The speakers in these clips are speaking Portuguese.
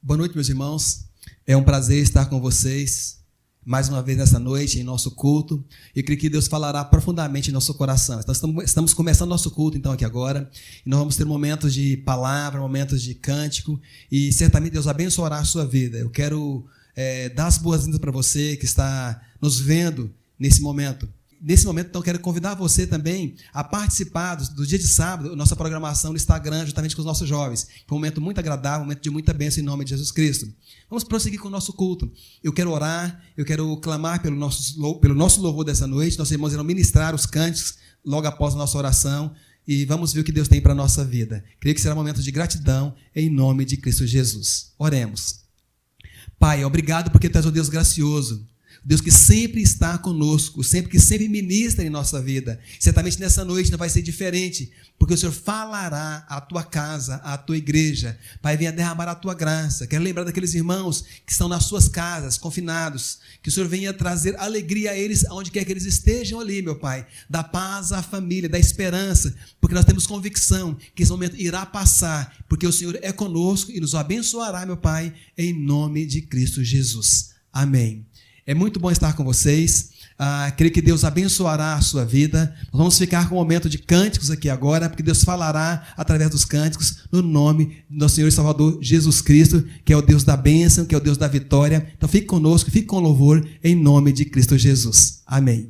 Boa noite, meus irmãos. É um prazer estar com vocês mais uma vez nessa noite, em nosso culto. Eu creio que Deus falará profundamente em nosso coração. Estamos começando nosso culto, então, aqui agora. E nós vamos ter momentos de palavra, momentos de cântico. E certamente Deus abençoará a sua vida. Eu quero dar as boas-vindas para você que está nos vendo nesse momento. Nesse momento, então, quero convidar você também a participar do dia de sábado, nossa programação no Instagram, juntamente com os nossos jovens. Foi um momento muito agradável, um momento de muita bênção em nome de Jesus Cristo. Vamos prosseguir com o nosso culto. Eu quero orar, eu quero clamar pelo nosso louvor dessa noite. Nossos irmãos irão ministrar os cânticos logo após a nossa oração e vamos ver o que Deus tem para a nossa vida. Creio que será um momento de gratidão em nome de Cristo Jesus. Oremos. Pai, obrigado porque Tu és um Deus gracioso. Deus que sempre está conosco, que sempre ministra em nossa vida. Certamente nessa noite não vai ser diferente, porque o Senhor falará à tua casa, à tua igreja. Pai, venha derramar a tua graça. Quero lembrar daqueles irmãos que estão nas suas casas, confinados, que o Senhor venha trazer alegria a eles, aonde quer que eles estejam ali, meu Pai. Da paz à família, da esperança, porque nós temos convicção que esse momento irá passar, porque o Senhor é conosco e nos abençoará, meu Pai, em nome de Cristo Jesus. Amém. É muito bom estar com vocês. Creio que Deus abençoará a sua vida. Nós vamos ficar com um momento de cânticos aqui agora, porque Deus falará através dos cânticos no nome do nosso Senhor e Salvador Jesus Cristo, que é o Deus da bênção, que é o Deus da vitória. Então fique conosco, fique com o louvor em nome de Cristo Jesus. Amém.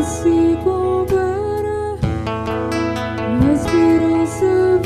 Se compara, a esperança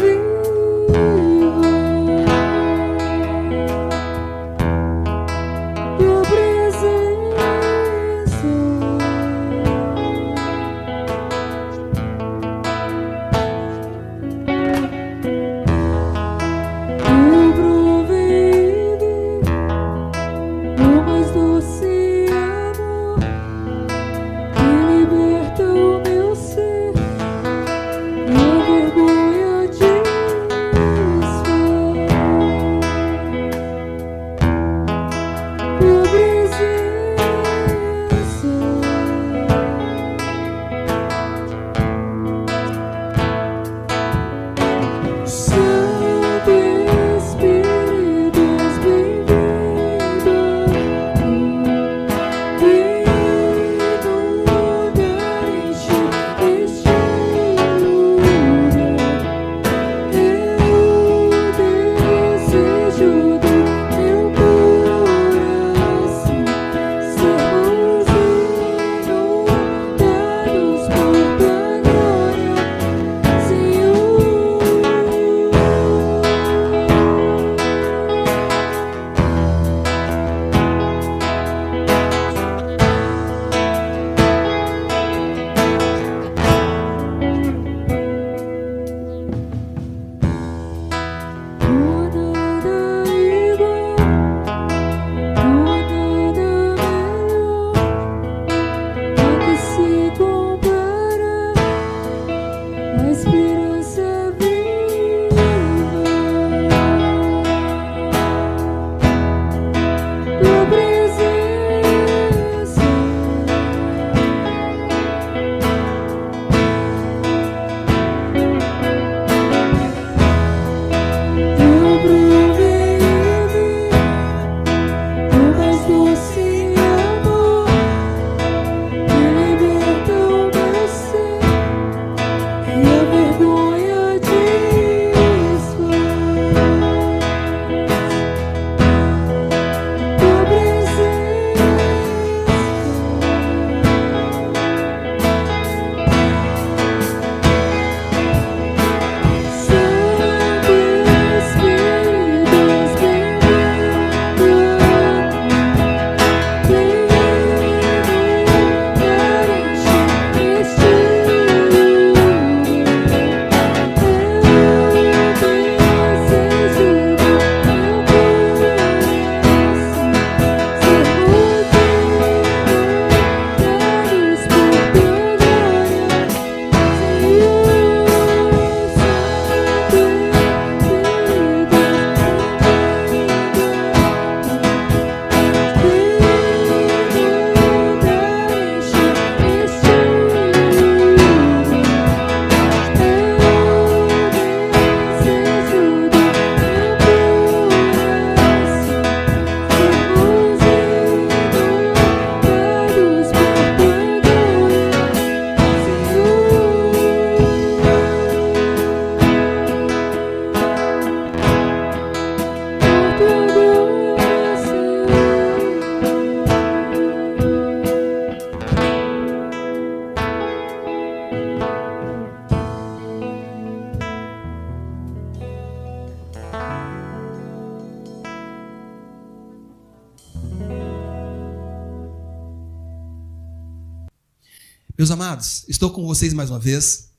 Meus amados, estou com vocês mais uma vez,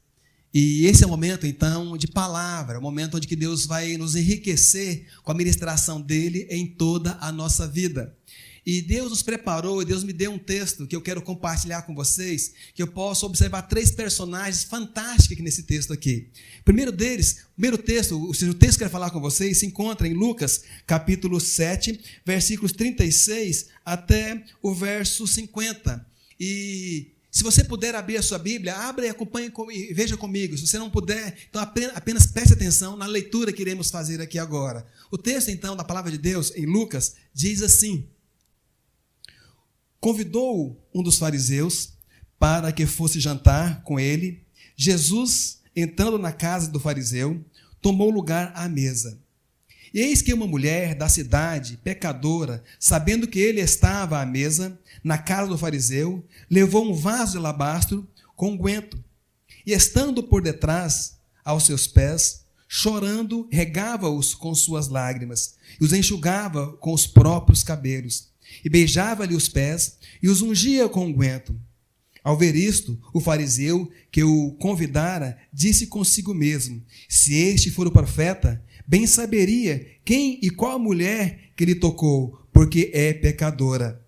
e esse é o momento, então, de palavra, o momento onde que Deus vai nos enriquecer com a ministração dEle em toda a nossa vida. E Deus nos preparou, e Deus me deu um texto que eu quero compartilhar com vocês, que eu posso observar 3 personagens fantásticos aqui nesse texto aqui. Primeiro deles, o texto que eu quero falar com vocês, se encontra em Lucas, capítulo 7, versículos 36 até o verso 50. E se você puder abrir a sua Bíblia, abra e acompanhe e veja comigo. Se você não puder, então apenas preste atenção na leitura que iremos fazer aqui agora. O texto, então, da palavra de Deus, em Lucas, diz assim: convidou um dos fariseus para que fosse jantar com ele. Jesus, entrando na casa do fariseu, tomou lugar à mesa. E eis que uma mulher da cidade, pecadora, sabendo que ele estava à mesa, na casa do fariseu, levou um vaso de alabastro com unguento, e estando por detrás aos seus pés, chorando, regava-os com suas lágrimas, e os enxugava com os próprios cabelos, e beijava-lhe os pés, e os ungia com unguento. Ao ver isto, o fariseu que o convidara disse consigo mesmo: se este for o profeta, bem saberia quem e qual mulher que lhe tocou, porque é pecadora.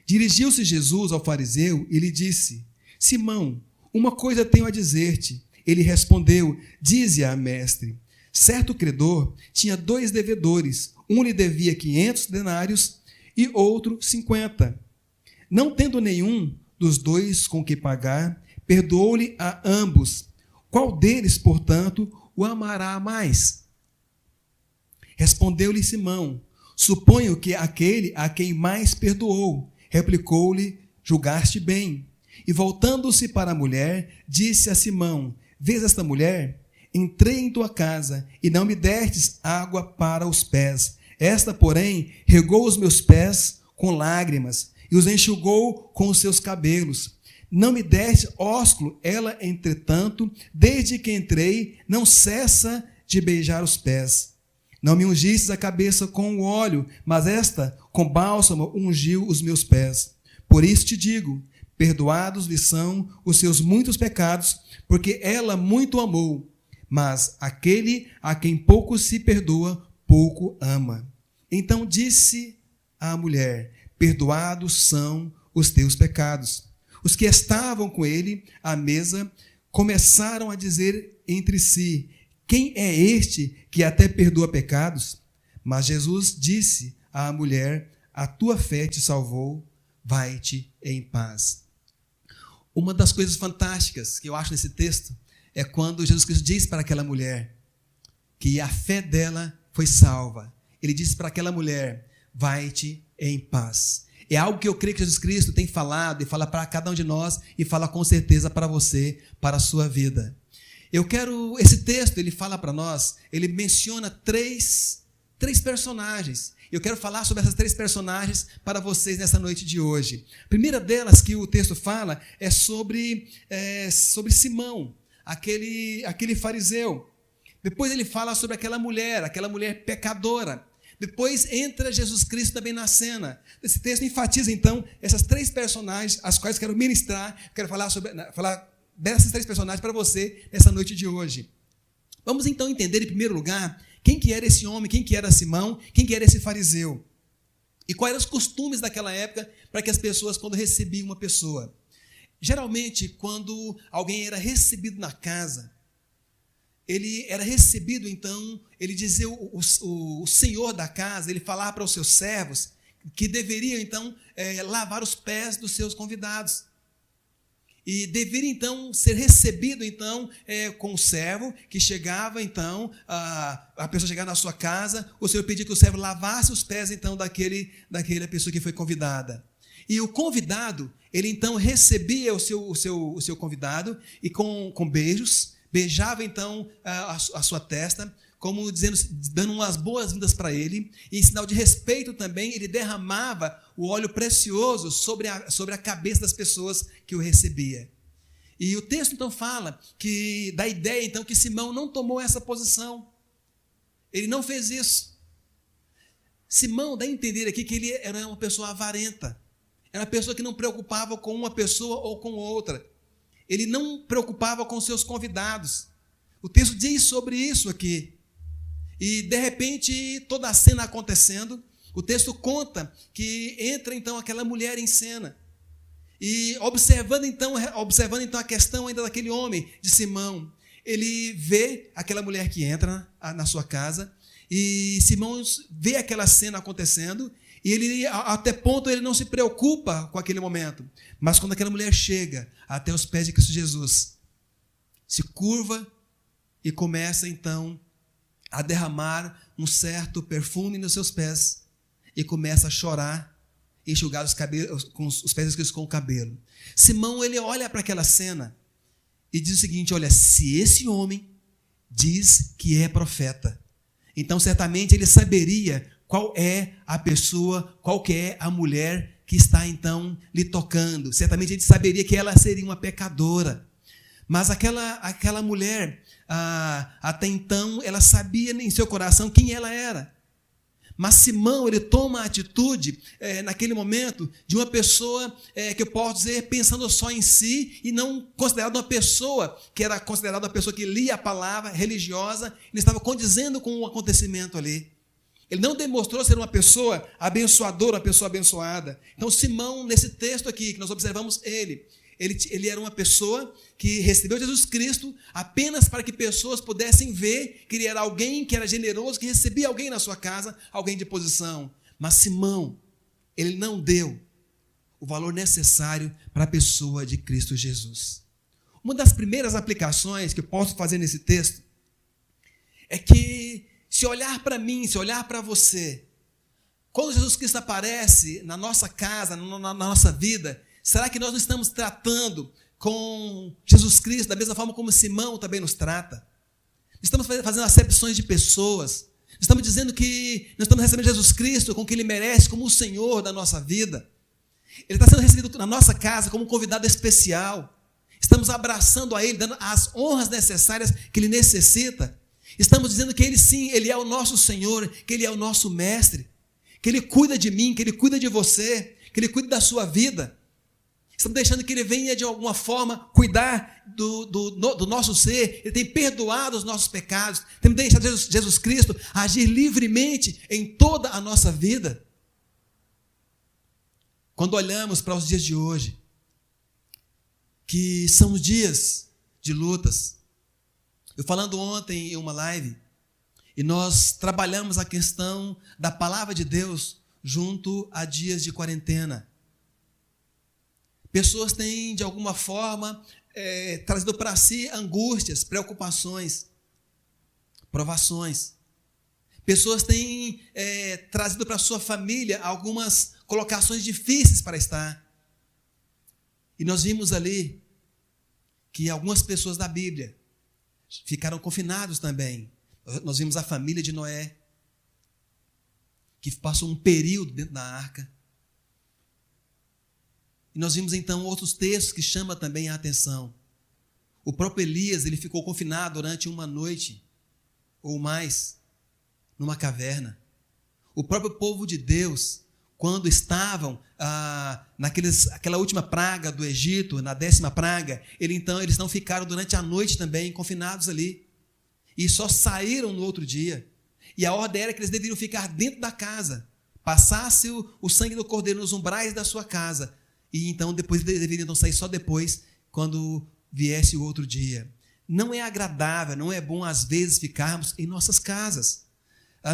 Dirigiu-se Jesus ao fariseu e lhe disse: Simão, uma coisa tenho a dizer-te. Ele respondeu: dize-a, mestre. Certo credor tinha 2 devedores, um lhe devia 500 denários e outro 50. Não tendo nenhum dos 2 com que pagar, perdoou-lhe a ambos. Qual deles, portanto, o amará mais? Respondeu-lhe Simão: suponho que aquele a quem mais perdoou. Replicou-lhe: julgaste bem. E voltando-se para a mulher, disse a Simão: vês esta mulher? Entrei em tua casa e não me destes água para os pés. Esta, porém, regou os meus pés com lágrimas e os enxugou com os seus cabelos. Não me deste ósculo, ela, entretanto, desde que entrei, não cessa de beijar os pés. Não me ungistes a cabeça com o óleo, mas esta, com bálsamo, ungiu os meus pés. Por isso te digo, perdoados lhe são os seus muitos pecados, porque ela muito amou. Mas aquele a quem pouco se perdoa, pouco ama. Então disse a mulher: perdoados são os teus pecados. Os que estavam com ele à mesa começaram a dizer entre si: quem é este que até perdoa pecados? Mas Jesus disse à mulher: a tua fé te salvou, vai-te em paz. Uma das coisas fantásticas que eu acho nesse texto é quando Jesus Cristo diz para aquela mulher que a fé dela foi salva. Ele disse para aquela mulher: vai-te em paz. É algo que eu creio que Jesus Cristo tem falado e fala para cada um de nós e fala com certeza para você, para a sua vida. Esse texto, ele fala para nós, ele menciona três personagens. Eu quero falar sobre essas 3 personagens para vocês nessa noite de hoje. A primeira delas que o texto fala é sobre Simão, aquele fariseu. Depois ele fala sobre aquela mulher pecadora. Depois entra Jesus Cristo também na cena. Esse texto enfatiza, então, essas 3 personagens, as quais quero ministrar, quero falar dessas 3 personagens para você nessa noite de hoje. Vamos então entender, em primeiro lugar, quem que era esse homem, quem que era Simão, quem que era esse fariseu. E quais eram os costumes daquela época para que as pessoas, quando recebiam uma pessoa. Geralmente, quando alguém era recebido na casa, ele era recebido, então, ele dizia, o senhor da casa, ele falava para os seus servos que deveriam, então, lavar os pés dos seus convidados. E deveria, então, ser recebido, então, com o servo que chegava, então, a pessoa chegava na sua casa, o senhor pedia que o servo lavasse os pés, então, daquela pessoa que foi convidada. E o convidado, ele, então, recebia o seu convidado e com beijos, beijava, então, a sua testa, como dando umas boas-vindas para ele, e em sinal de respeito também, ele derramava o óleo precioso sobre a cabeça das pessoas que o recebia. E o texto então fala da ideia então que Simão não tomou essa posição, ele não fez isso. Simão dá a entender aqui que ele era uma pessoa avarenta, era uma pessoa que não preocupava com uma pessoa ou com outra. ele não preocupava com seus convidados. O texto diz sobre isso aqui. E, de repente, toda a cena acontecendo, o texto conta que entra, então, aquela mulher em cena. E observando então a questão ainda daquele homem, de Simão, ele vê aquela mulher que entra na sua casa, e Simão vê aquela cena acontecendo, e ele, até ponto, ele não se preocupa com aquele momento. Mas quando aquela mulher chega até os pés de Cristo Jesus, se curva e começa então a derramar um certo perfume nos seus pés, e começa a chorar, enxugar os cabelos, com os pés de Cristo com o cabelo. Simão, ele olha para aquela cena e diz o seguinte: olha, se esse homem diz que é profeta, então certamente ele saberia qual é a pessoa, qual que é a mulher que está então lhe tocando. Certamente ele saberia que ela seria uma pecadora. Mas aquela mulher, até então, ela sabia em seu coração quem ela era. Mas Simão, ele toma a atitude, naquele momento, de uma pessoa, que eu posso dizer, pensando só em si, e não considerada uma pessoa, que era considerada uma pessoa que lia a palavra religiosa, ele estava condizendo com o acontecimento ali. Ele não demonstrou ser uma pessoa abençoadora, uma pessoa abençoada. Então, Simão, nesse texto aqui, que nós observamos ele era uma pessoa que recebeu Jesus Cristo apenas para que pessoas pudessem ver que ele era alguém que era generoso, que recebia alguém na sua casa, alguém de posição. Mas Simão, ele não deu o valor necessário para a pessoa de Cristo Jesus. Uma das primeiras aplicações que eu posso fazer nesse texto é que, se olhar para mim, se olhar para você, quando Jesus Cristo aparece na nossa casa, na nossa vida, será que nós não estamos tratando com Jesus Cristo da mesma forma como Simão também nos trata? Estamos fazendo acepções de pessoas. Estamos dizendo que nós estamos recebendo Jesus Cristo com o que Ele merece, como o Senhor da nossa vida. Ele está sendo recebido na nossa casa como um convidado especial. Estamos abraçando a Ele, dando as honras necessárias que Ele necessita. Estamos dizendo que Ele sim, Ele é o nosso Senhor, que Ele é o nosso Mestre, que Ele cuida de mim, que Ele cuida de você, que Ele cuida da sua vida. Estamos deixando que Ele venha, de alguma forma, cuidar do nosso ser. Ele tem perdoado os nossos pecados. Temos deixado Jesus Cristo agir livremente em toda a nossa vida. Quando olhamos para os dias de hoje, que são dias de lutas. Eu falando ontem em uma live, e nós trabalhamos a questão da palavra de Deus junto a dias de quarentena. Pessoas têm, de alguma forma, trazido para si angústias, preocupações, provações. Pessoas têm trazido para a sua família algumas colocações difíceis para estar. E nós vimos ali que algumas pessoas da Bíblia ficaram confinados também. Nós vimos a família de Noé, que passou um período dentro da arca. E nós vimos então outros textos que chamam também a atenção. O próprio Elias, ele ficou confinado durante uma noite ou mais numa caverna. O próprio povo de Deus, quando estavam naquela última praga do Egito, na 10ª praga, eles não ficaram durante a noite também confinados ali. E só saíram no outro dia. E a ordem era que eles deveriam ficar dentro da casa, passasse o sangue do cordeiro nos umbrais da sua casa. E então depois deveriam sair só depois, quando viesse o outro dia. Não é agradável, não é bom às vezes ficarmos em nossas casas.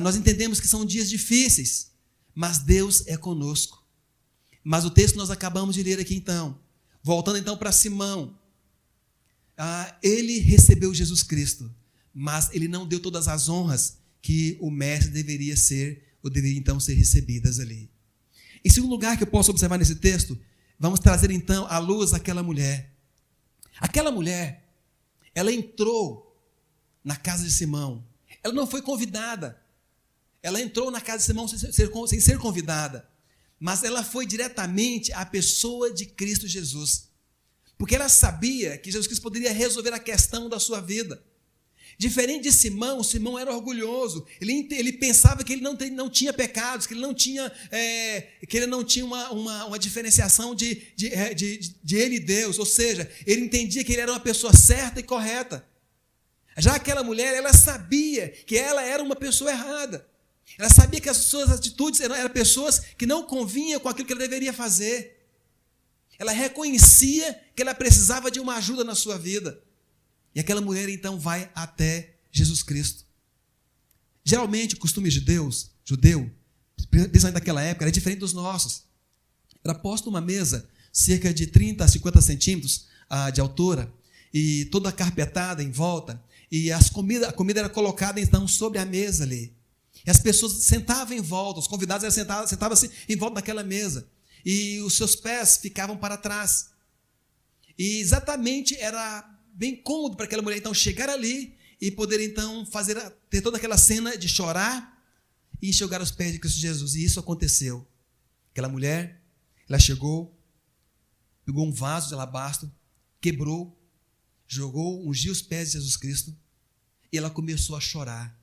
Nós entendemos que são dias difíceis, mas Deus é conosco. Mas o texto que nós acabamos de ler aqui então, voltando então para Simão, ele recebeu Jesus Cristo, mas ele não deu todas as honras que o mestre deveria ser, ou deveria então ser recebidas ali. Em segundo lugar que eu posso observar nesse texto, vamos trazer então à luz aquela mulher. Aquela mulher, ela entrou na casa de Simão. Ela não foi convidada. Ela entrou na casa de Simão sem ser convidada. Mas ela foi diretamente à pessoa de Cristo Jesus. Porque ela sabia que Jesus Cristo poderia resolver a questão da sua vida. Diferente de Simão, Simão era orgulhoso. Ele pensava que ele não tinha pecados, que ele não tinha, uma diferenciação de ele e Deus. Ou seja, ele entendia que ele era uma pessoa certa e correta. Já aquela mulher, ela sabia que ela era uma pessoa errada. Ela sabia que as suas atitudes eram pessoas que não convinham com aquilo que ela deveria fazer. Ela reconhecia que ela precisava de uma ajuda na sua vida. E aquela mulher, então, vai até Jesus Cristo. Geralmente, o costume judeu, principalmente daquela época, era diferente dos nossos. Era posta uma mesa, cerca de 30 a 50 centímetros de altura, e toda carpetada em volta, e a comida era colocada, então, sobre a mesa ali. E as pessoas sentavam em volta, os convidados sentavam assim, em volta daquela mesa. E os seus pés ficavam para trás. E exatamente era bem cômodo para aquela mulher, então, chegar ali e poder, então, ter toda aquela cena de chorar e enxugar os pés de Cristo Jesus. E isso aconteceu. Aquela mulher, ela chegou, pegou um vaso de alabastro, quebrou, jogou, ungiu os pés de Jesus Cristo e ela começou a chorar.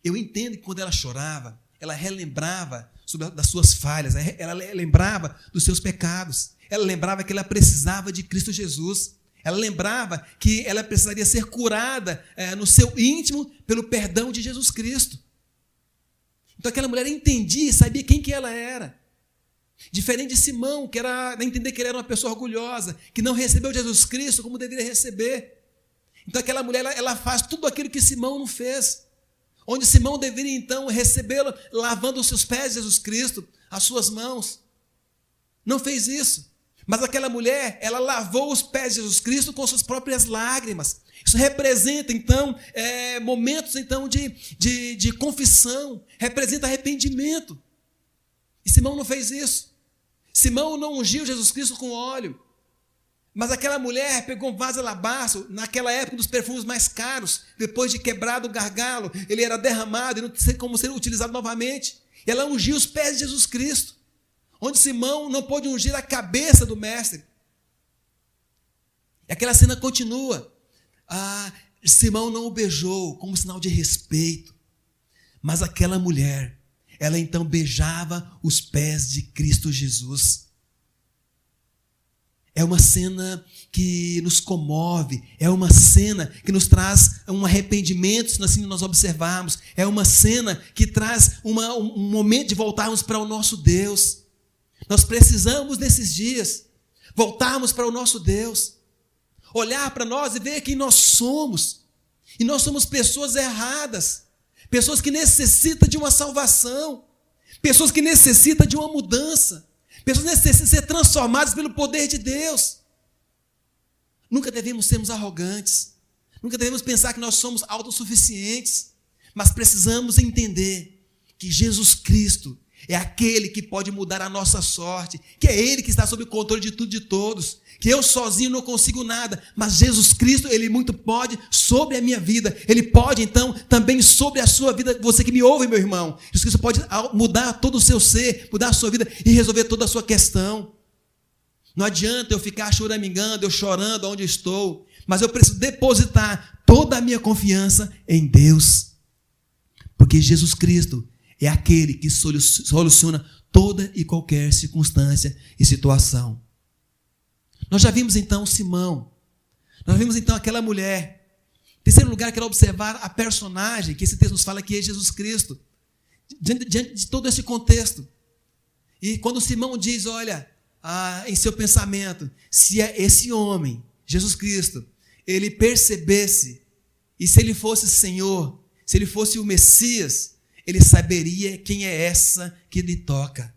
Eu entendo que quando ela chorava, ela relembrava das suas falhas, ela lembrava dos seus pecados, ela lembrava que ela precisava de Cristo Jesus, ela lembrava que ela precisaria ser curada no seu íntimo pelo perdão de Jesus Cristo. Então aquela mulher entendia, sabia quem que ela era. Diferente de Simão, que era entender que ele era uma pessoa orgulhosa, que não recebeu Jesus Cristo como deveria receber. Então aquela mulher, ela faz tudo aquilo que Simão não fez. Onde Simão deveria, então, recebê-lo lavando os seus pés de Jesus Cristo, as suas mãos. Não fez isso. Mas aquela mulher, ela lavou os pés de Jesus Cristo com suas próprias lágrimas. Isso representa, então, momentos, então, de confissão. Representa arrependimento. E Simão não fez isso. Simão não ungiu Jesus Cristo com óleo. Mas aquela mulher pegou um vaso de alabastro, naquela época, um dos perfumes mais caros. Depois de quebrado o gargalo, ele era derramado e não tinha como ser utilizado novamente. E ela ungiu os pés de Jesus Cristo, onde Simão não pôde ungir a cabeça do mestre. E aquela cena continua. Simão não o beijou como sinal de respeito. Mas aquela mulher, ela então beijava os pés de Cristo Jesus. É uma cena que nos comove, é uma cena que nos traz um arrependimento, se assim nós observarmos. É uma cena que traz um momento de voltarmos para o nosso Deus. Nós precisamos, nesses dias, voltarmos para o nosso Deus. Olhar para nós e ver quem nós somos. E nós somos pessoas erradas, pessoas que necessitam de uma salvação, pessoas que necessitam de uma mudança, pessoas que necessitam ser transformadas pelo poder de Deus. Nunca devemos sermos arrogantes, nunca devemos pensar que nós somos autossuficientes, mas precisamos entender que Jesus Cristo é aquele que pode mudar a nossa sorte, que é Ele que está sob o controle de tudo e de todos, que eu sozinho não consigo nada, mas Jesus Cristo, Ele muito pode sobre a minha vida, Ele pode então também sobre a sua vida, você que me ouve, meu irmão. Jesus Cristo pode mudar todo o seu ser, mudar a sua vida e resolver toda a sua questão. Não adianta eu ficar choramingando, eu chorando onde eu estou, mas eu preciso depositar toda a minha confiança em Deus, porque Jesus Cristo é aquele que soluciona toda e qualquer circunstância e situação. Nós já vimos então Simão, nós vimos então aquela mulher. Em terceiro lugar, quero observar a personagem que esse texto nos fala que é Jesus Cristo, diante de todo esse contexto. E quando Simão diz, olha, em seu pensamento, se esse homem, Jesus Cristo, ele percebesse, e se ele fosse Senhor, se ele fosse o Messias, ele saberia quem é essa que lhe toca.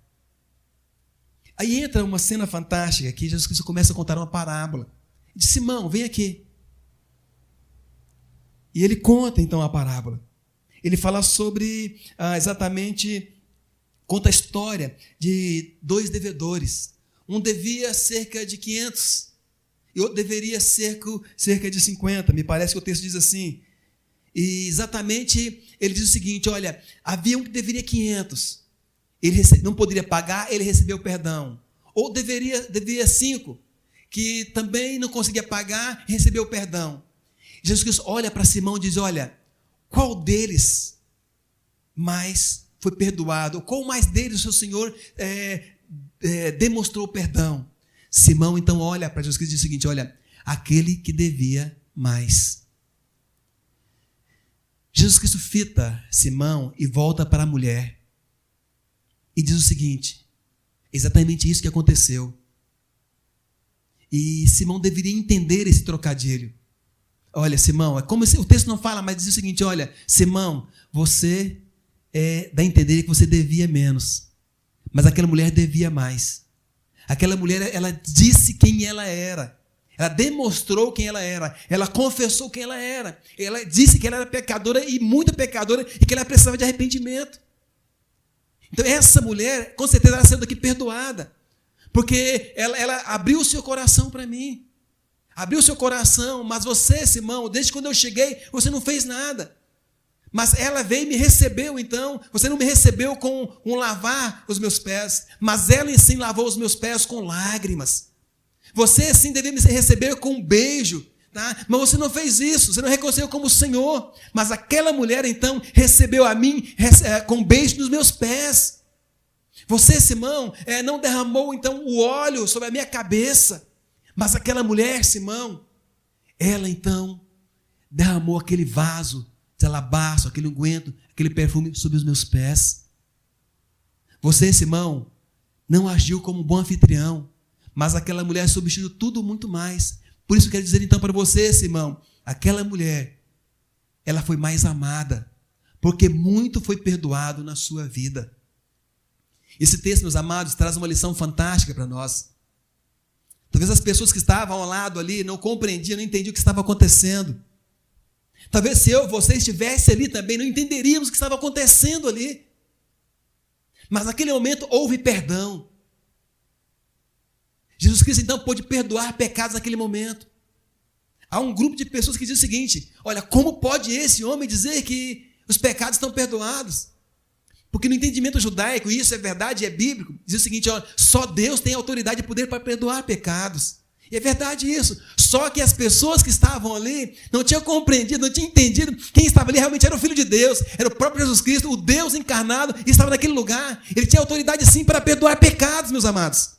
Aí entra uma cena fantástica que Jesus Cristo começa a contar uma parábola. Ele diz, Simão, vem aqui. E ele conta então a parábola. Ele fala sobre, conta a história de 2 devedores. Um devia cerca de 500 e outro deveria cerca de 50. Me parece que o texto diz assim. E exatamente ele diz o seguinte, olha, havia um que deveria 500. Ele não poderia pagar, ele recebeu perdão. Ou devia 5, que também não conseguia pagar, recebeu perdão. Jesus Cristo olha para Simão e diz: olha, qual deles mais foi perdoado? Qual mais deles o seu Senhor demonstrou perdão? Simão então olha para Jesus Cristo e diz o seguinte: olha, aquele que devia mais. Jesus Cristo fita Simão e volta para a mulher e diz o seguinte: exatamente isso que aconteceu. E Simão deveria entender esse trocadilho. Olha, Simão, é como se o texto não fala, mas diz o seguinte: olha, Simão, você dá a entender que você devia menos, mas aquela mulher devia mais. Aquela mulher, ela disse quem ela era. Ela demonstrou quem ela era. Ela confessou quem ela era. Ela disse que ela era pecadora e muito pecadora e que ela precisava de arrependimento. Então essa mulher, com certeza, ela saiu daqui perdoada. Porque ela abriu o seu coração para mim. Abriu o seu coração, mas você, Simão, desde quando eu cheguei, você não fez nada. Mas ela veio e me recebeu, então. Você não me recebeu com um lavar os meus pés, mas ela em si lavou os meus pés com lágrimas. Você sim deveria me receber com um beijo, tá? Mas você não fez isso, você não reconheceu como o Senhor. Mas aquela mulher então recebeu a mim com um beijo nos meus pés. Você, Simão, não derramou então o óleo sobre a minha cabeça, mas aquela mulher, Simão, ela então derramou aquele vaso de alabastro, aquele unguento, aquele perfume sobre os meus pés. Você, Simão, não agiu como um bom anfitrião, mas aquela mulher substituiu tudo muito mais. Por isso eu quero dizer então para você, Simão, aquela mulher, ela foi mais amada, porque muito foi perdoado na sua vida. Esse texto, meus amados, traz uma lição fantástica para nós. Talvez as pessoas que estavam ao lado ali não compreendiam, não entendiam o que estava acontecendo. Talvez se você estivesse ali também, não entenderíamos o que estava acontecendo ali. Mas naquele momento houve perdão. Jesus Cristo então pôde perdoar pecados naquele momento. Há um grupo de pessoas que diz o seguinte: olha, como pode esse homem dizer que os pecados estão perdoados? Porque no entendimento judaico, e isso é verdade, é bíblico, diz o seguinte: olha, só Deus tem autoridade e poder para perdoar pecados. E é verdade isso. Só que as pessoas que estavam ali não tinham compreendido, não tinham entendido. Quem estava ali realmente era o Filho de Deus, era o próprio Jesus Cristo, o Deus encarnado, e estava naquele lugar. Ele tinha autoridade sim para perdoar pecados, meus amados.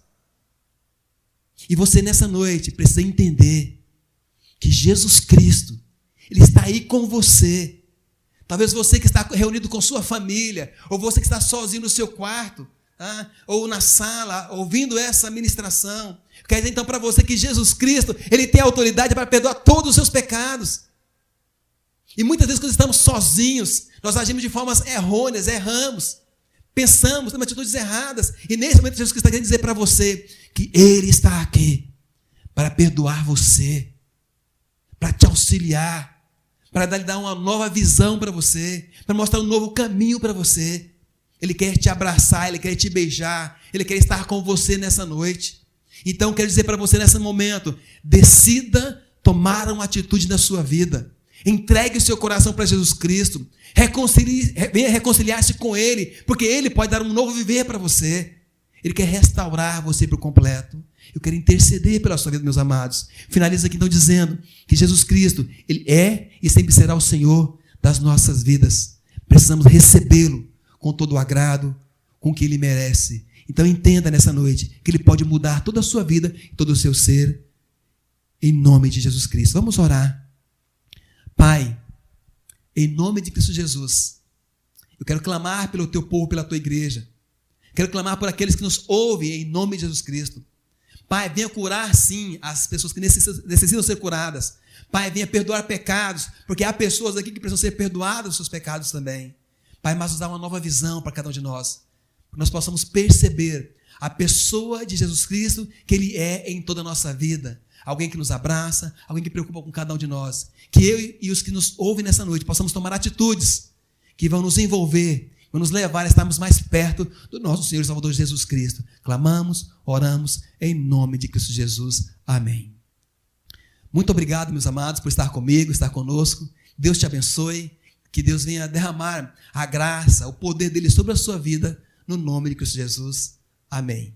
E você nessa noite precisa entender que Jesus Cristo, Ele está aí com você. Talvez você que está reunido com sua família, ou você que está sozinho no seu quarto, ou na sala, ouvindo essa ministração. Quer dizer então para você que Jesus Cristo, Ele tem autoridade para perdoar todos os seus pecados. E muitas vezes quando estamos sozinhos, nós agimos de formas errôneas, erramos, pensamos, temos atitudes erradas. E nesse momento Jesus Cristo está querendo dizer para você que Ele está aqui para perdoar você, para te auxiliar, para lhe dar uma nova visão para você, para mostrar um novo caminho para você. Ele quer te abraçar, Ele quer te beijar, Ele quer estar com você nessa noite. Então, quero dizer para você nesse momento, decida tomar uma atitude na sua vida. Entregue o seu coração para Jesus Cristo. Venha reconciliar-se com Ele, porque Ele pode dar um novo viver para você. Ele quer restaurar você por completo. Eu quero interceder pela sua vida, meus amados. Finalizo aqui então dizendo que Jesus Cristo, Ele é e sempre será o Senhor das nossas vidas. Precisamos recebê-lo com todo o agrado, com o que Ele merece. Então entenda nessa noite que Ele pode mudar toda a sua vida e todo o seu ser, em nome de Jesus Cristo. Vamos orar. Pai, em nome de Cristo Jesus, eu quero clamar pelo Teu povo, pela Tua igreja. Quero clamar por aqueles que nos ouvem, em nome de Jesus Cristo. Pai, venha curar sim as pessoas que necessitam ser curadas. Pai, venha perdoar pecados, porque há pessoas aqui que precisam ser perdoadas os seus pecados também. Pai, mas nos dá uma nova visão para cada um de nós, que nós possamos perceber a pessoa de Jesus Cristo que Ele é em toda a nossa vida. Alguém que nos abraça, alguém que preocupa com cada um de nós. Que eu e os que nos ouvem nessa noite possamos tomar atitudes que vão nos envolver, vão nos levar a estarmos mais perto do nosso Senhor e Salvador Jesus Cristo. Clamamos, oramos em nome de Cristo Jesus. Amém. Muito obrigado, meus amados, por estar comigo, estar conosco. Deus te abençoe. Que Deus venha derramar a graça, o poder dele sobre a sua vida, no nome de Cristo Jesus. Amém.